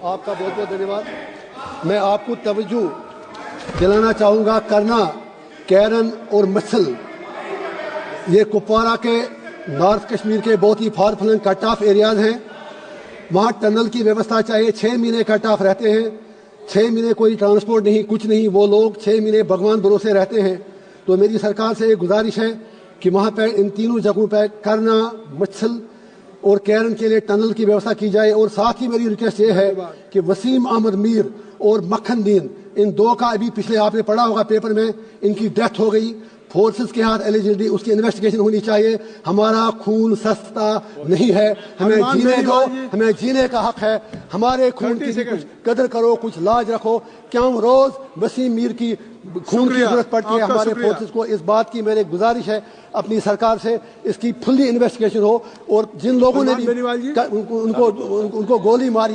آپ کا بہت بہت دھنیہ واد۔ میں آپ کو توجہ دلانا چاہوں گا، کرنا، کیرن اور مسل یہ کپوارہ کے نارتھ کشمیر کے بہت ہی far flung cut off areas ہیں۔ وہاں ٹنل کی ویوستھا چاہیے۔ 6 مہینے کٹ آف رہتے ہیں، 6 مہینے کوئی ٹرانسپورٹ نہیں، کچھ نہیں، وہ لوگ 6 مہینے بھگوان بھروسے رہتے ہیں۔ تو میری سرکار سے ایک گزارش ہے کہ وہاں پہ ان تینوں جگہوں پہ کرنا، مچھل اور کیرن کے لیے ٹنل کی ویوستھا کی جائے۔ اور ساتھ ہی میری ریکویسٹ یہ ہے کہ وسیم احمد میر اور مکھن دین، ان دو کا ابھی پچھلے آپ نے پڑھا ہوگا پیپر میں، ان کی ڈیتھ ہو گئی، فورسز کے ہاتھ ایلیجنٹلی، اس کی انویسٹیگیشن ہونی چاہیے۔ ہمارا خون سستا نہیں ہے، ہمیں جینے دو، ہمیں جینے کا حق ہے۔ ہمارے خون کی کچھ قدر کرو، کچھ لاج رکھو۔ کیوں روز وسیم میر کی خون کی ضرورت پڑتی ہے ہمارے فورسز کو؟ اس بات کی میرے گزارش ہے اپنی سرکار سے، اس کی فلی انویسٹیگیشن ہو، اور جن لوگوں نے بھی ان کو گولی ماری